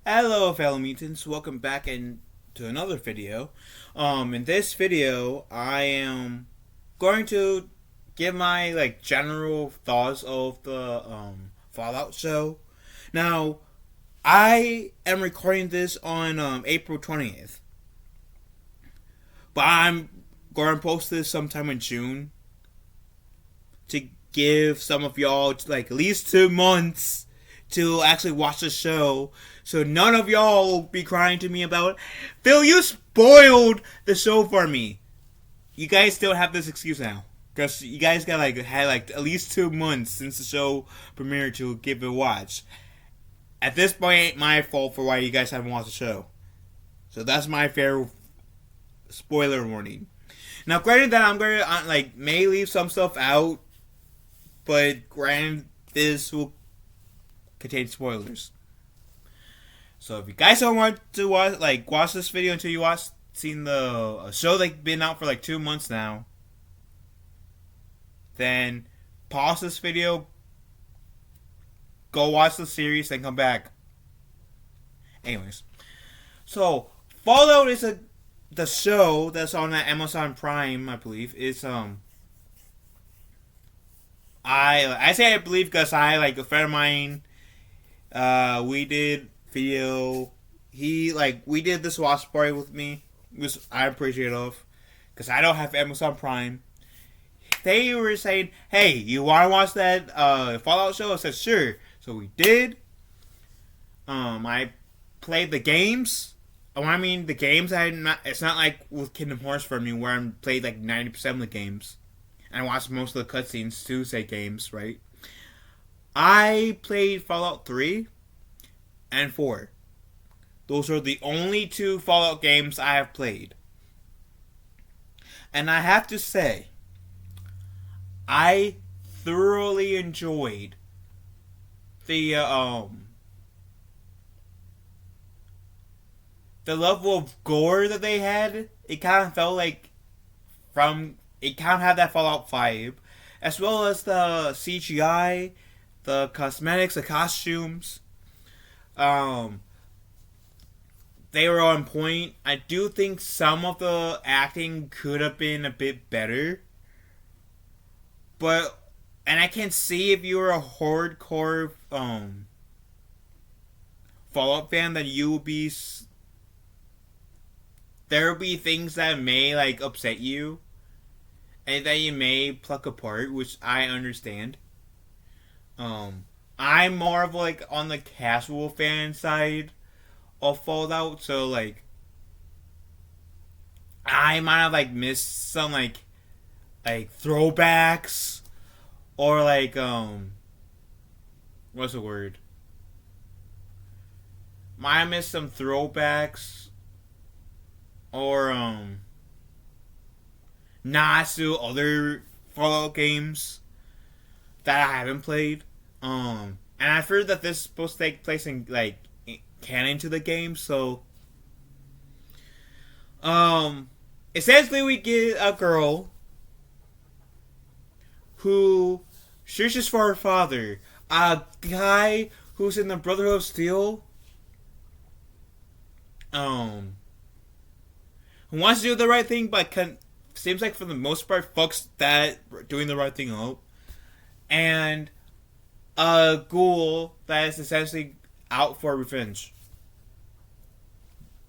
Hello fellow mutants, welcome back to another video. In this video I am going to give my general thoughts of the Fallout show. Now, I am recording this on April 20th. But I'm going to post this sometime in June to give some of y'all at least 2 months to actually watch the show, so none of y'all will be crying to me about, Phil, you spoiled the show for me. You guys still have this excuse now, because you guys had at least 2 months since the show premiered to give it a watch. At this point, it ain't my fault for why you guys haven't watched the show. So that's my fair spoiler warning. Now, granted that I'm gonna may leave some stuff out, but granted this will contain spoilers. So if you guys don't want to watch this video until you seen the show been out for 2 months now, then pause this video, go watch the series, then come back. Anyways, so Fallout is the show that's on Amazon Prime, I believe. It's I say I believe because a friend of mine, we did video. We did this watch party with me, which I appreciate of, because I don't have Amazon Prime. They were saying, "Hey, you want to watch that Fallout show?" I said, "Sure." So we did. I played the games. When I mean the games, it's not like with Kingdom Hearts for me, where I played 90% of the games. And I watched most of the cutscenes to say games, right? I played Fallout 3 and 4. Those are the only two Fallout games I have played. And I have to say, I thoroughly enjoyed the level of gore that they had. It kind of felt it kind of had that Fallout vibe, as well as the CGI, the cosmetics, the costumes. They were on point. I do think some of the acting could have been a bit better, and I can see if you were a hardcore Fallout fan that you would be. There will be things that may upset you, and that you may pluck apart, which I understand. I'm more of on the casual fan side of Fallout, so I might have missed some throwbacks, or what's the word? Might have missed some throwbacks, or nods to other Fallout games that I haven't played. And I've heard that this is supposed to take place in canon to the game, so essentially we get a girl who searches for her father, a guy who's in the Brotherhood of Steel, who wants to do the right thing, but seems like for the most part fucks that doing the right thing up, and a ghoul that is essentially out for revenge.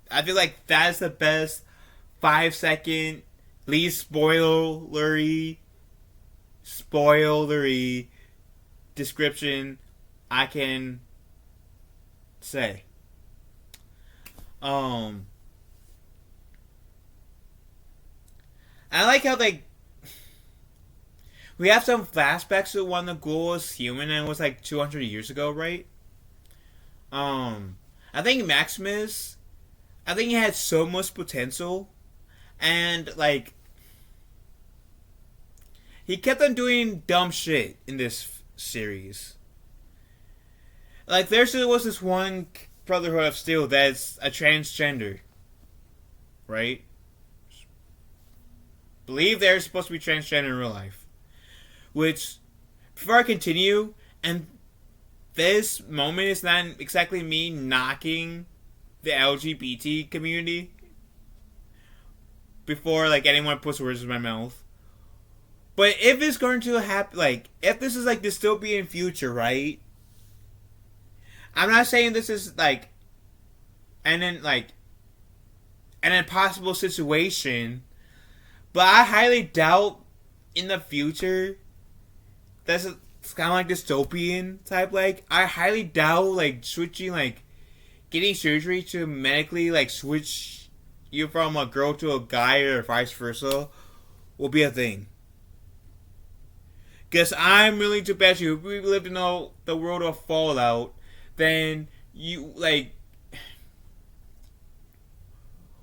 I feel like that's the best 5-second least spoilery description I can say. I like how we have some flashbacks to when the ghoul was human and it was 200 years ago, right? I think Maximus, I think he had so much potential, and he kept on doing dumb shit in this series. There was this one Brotherhood of Steel that's a transgender, right? Believe they're supposed to be transgender in real life. Which, before I continue, and this moment is not exactly me knocking the LGBT community before like anyone puts words in my mouth. But if it's going to happen, like if this is like dystopian future, right? I'm not saying this is like an impossible situation, but I highly doubt in the future that's it's kind of like dystopian type. Like I highly doubt like switching like getting surgery to medically like switch you from a girl to a guy or vice versa will be a thing. Because I'm willing to bet you if we lived in the world of Fallout, then you like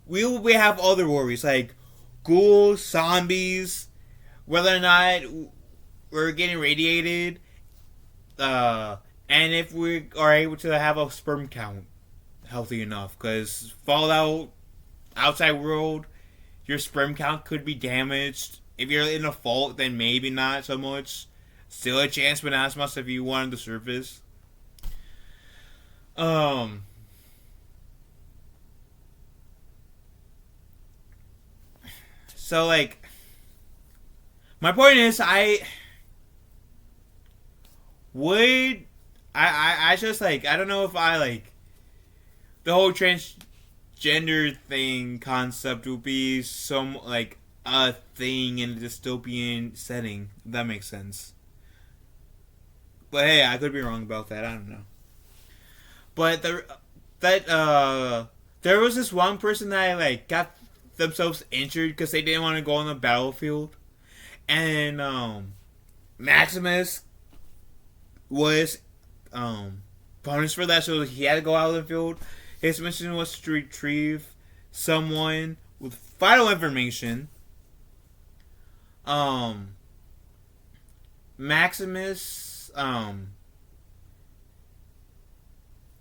we will have other worries like ghouls, zombies, whether or not we're getting radiated, and if we are able to have a sperm count healthy enough. Because Fallout, outside world, your sperm count could be damaged. If you're in a fault, then maybe not so much. Still a chance, but not as much if you wanted to surface. So like, my point is, I just like I don't know if I like the whole transgender thing concept would be some like a thing in a dystopian setting. If that makes sense. But hey, I could be wrong about that. I don't know. But there was this one person that like got themselves injured because they didn't want to go on the battlefield, and Maximus was punished for that, so he had to go out of the field. His mission was to retrieve someone with vital information. Maximus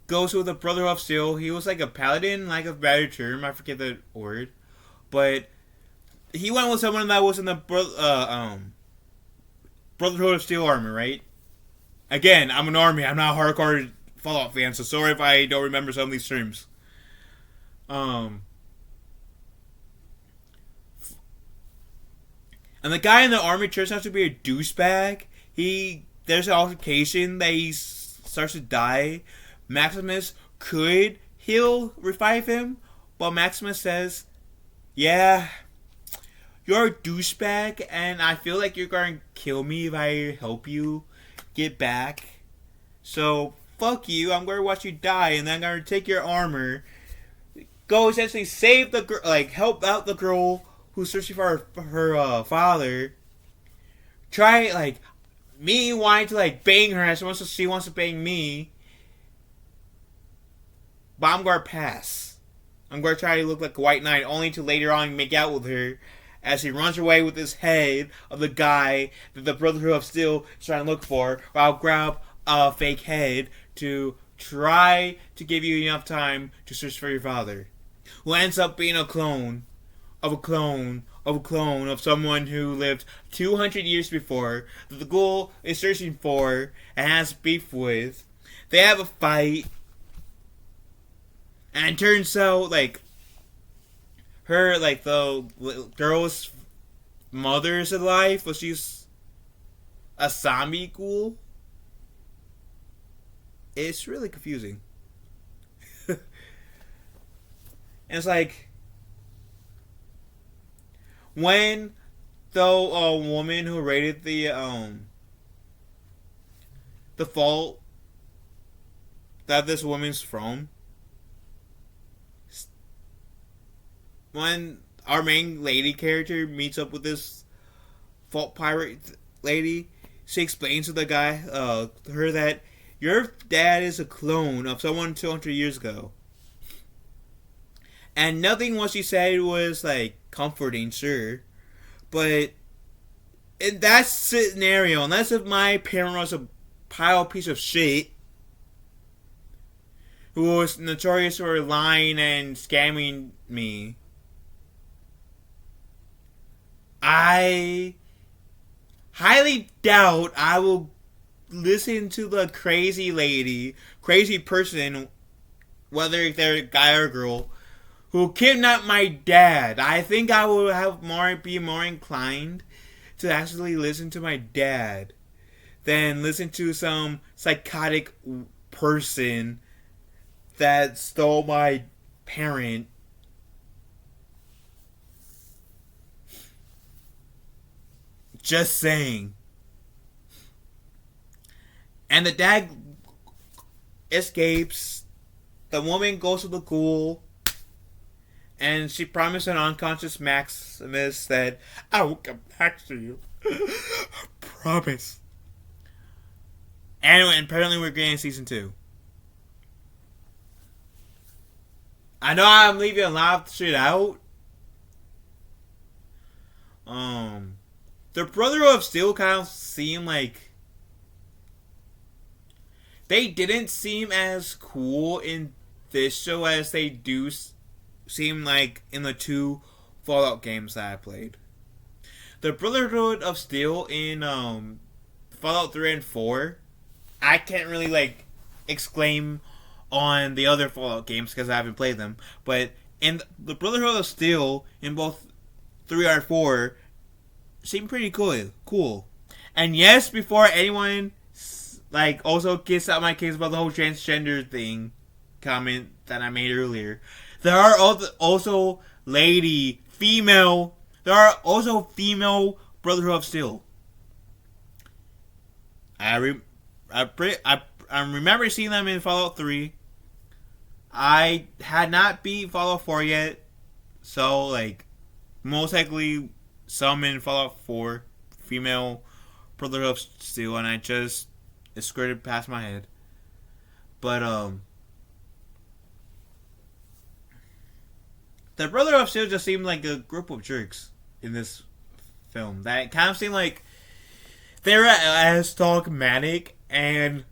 goes with the Brother of Steel. He was like a paladin, like a better term, I forget the word, but he went with someone that was in the Brotherhood of Steel armor, right? Again, I'm an army. I'm not a hardcore Fallout fan, so sorry if I don't remember some of these terms. And the guy in the army turns out to be a douchebag. There's an altercation that he starts to die. Maximus could revive him, but Maximus says, "Yeah, you're a douchebag, and I feel like you're going to kill me if I help you get back. So, fuck you, I'm going to watch you die, and then I'm going to take your armor, go essentially save the girl, like, help out the girl who's searching for her father. Try, like, me wanting to, like, bang her as much as she wants to bang me. But I'm going to pass. I'm going to try to look like a white knight, only to later on make out with her as he runs away with his head of the guy that the Brotherhood of Steel is trying to look for, or I'll grab a fake head to try to give you enough time to search for your father. Who ends up being a clone of a clone of a clone of someone who lived 200 years before, that the ghoul is searching for and has beef with. They have a fight, and it turns out, like, her, like, the girl's mother is alive, but she's a zombie ghoul. It's really confusing. And it's like, when the woman who raided the fault that this woman's from, when our main lady character meets up with this fault pirate lady, she explains to the guy, her that your dad is a clone of someone 200 years ago. And nothing what she said was, like, comforting, sure. But in that scenario, unless if my parent was a piece of shit, who was notorious for lying and scamming me, I highly doubt I will, listen to the crazy lady, crazy person, whether they're a guy or girl, who kidnapped my dad. I think I would be more inclined to actually listen to my dad than listen to some psychotic person that stole my parent. Just saying. And the dad escapes. The woman goes to the ghoul. And she promised an unconscious Maximus that I will come back to you. I promise. And apparently we're getting season 2. I know I'm leaving a lot of shit out. The Brotherhood of Steel kind of seem like they didn't seem as cool in this show as they do seem like in the 2 Fallout games that I played. The Brotherhood of Steel in Fallout 3 and 4, I can't really like exclaim on the other Fallout games because I haven't played them, but in the Brotherhood of Steel in both 3 or 4 seemed pretty cool. And yes, before anyone like also gets out my case about the whole transgender thing comment that I made earlier, there are also female Brotherhood of Steel. I remember seeing them in Fallout 3. I had not beat Fallout 4 yet, so like most likely some in Fallout 4 female Brotherhood of Steel, and I just skirted past my head. But the Brotherhood of Steel just seemed like a group of jerks in this film. That kind of seemed like they were as dogmatic and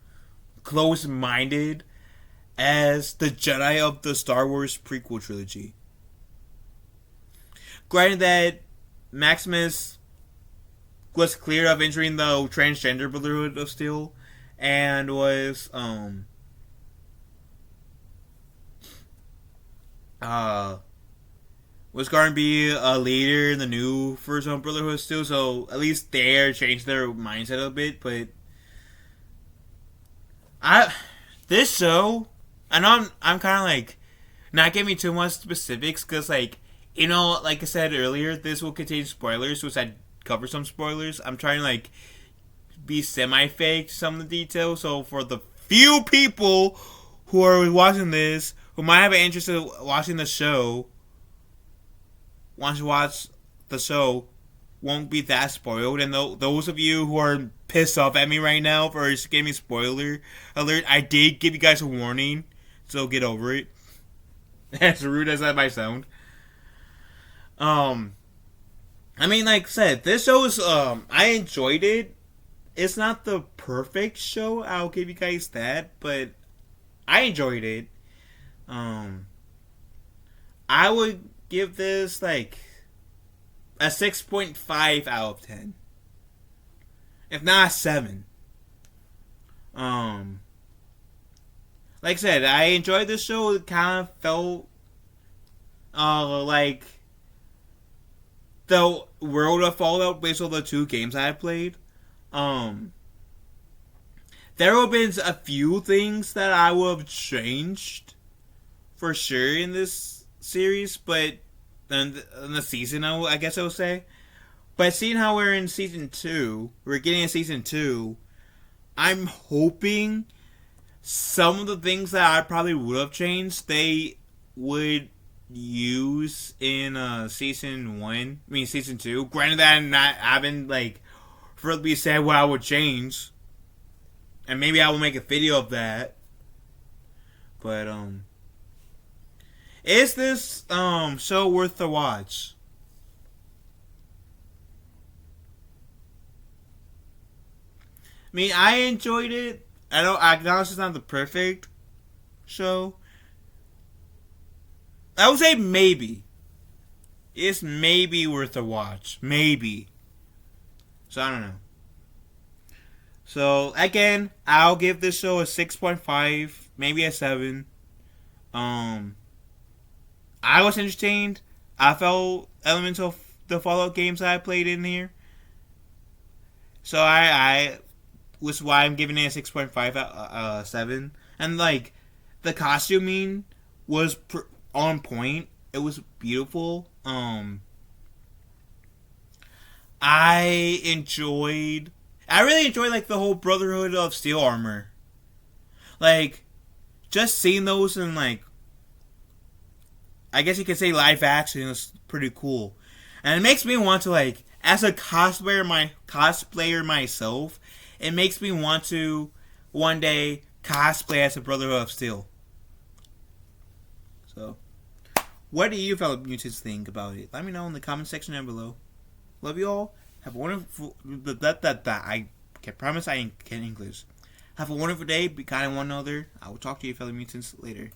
close-minded as the Jedi of the Star Wars prequel trilogy. Granted that Maximus was cleared of entering the transgender Brotherhood of Steel and was going to be a leader in the new first Brotherhood of Steel, so at least they changed their mindset a bit. But this show, I know I'm kind of like not giving too much specifics because like like I said earlier, this will contain spoilers, which I cover some spoilers. I'm trying to like be semi-fake some of the details, so for the few people who are watching this who might have an interest in watching the show, want to watch the show, won't be that spoiled. And those of you who are pissed off at me right now for giving me spoiler alert, I did give you guys a warning, so get over it. As rude as that might sound. I mean, like I said, this show is, I enjoyed it. It's not the perfect show, I'll give you guys that, but I enjoyed it. I would give this, like, a 6.5 out of 10. If not a 7. Like I said, I enjoyed this show. It kind of felt, like the world of Fallout based on the 2 games I played. There have been a few things that I would have changed for sure in this series, but in the season, I guess I would say. But seeing how we're in season 2, we're getting in season 2, I'm hoping some of the things that I probably would have changed, they would use in season 2. Granted that I haven't like verbally said what I would change, and maybe I will make a video of that. But is this show worth the watch? I mean, I enjoyed it. I acknowledge it's not the perfect show. I would say maybe. It's maybe worth a watch. Maybe. So I don't know. So again, I'll give this show a 6.5, maybe a 7. Um, I was entertained. I felt elements of the Fallout games I played in here. So I was why I'm giving it a 6.5 7. And like the costuming was on point. It was beautiful. I really enjoyed like the whole Brotherhood of Steel armor. Like just seeing those in like I guess you could say live action is pretty cool. And it makes me want to like as a cosplayer myself, it makes me want to one day cosplay as a Brotherhood of Steel. So what do you fellow mutants think about it? Let me know in the comment section down below. Love you all. Have a wonderful I can promise I can English. Have a wonderful day. Be kind to one another. I will talk to you fellow mutants later.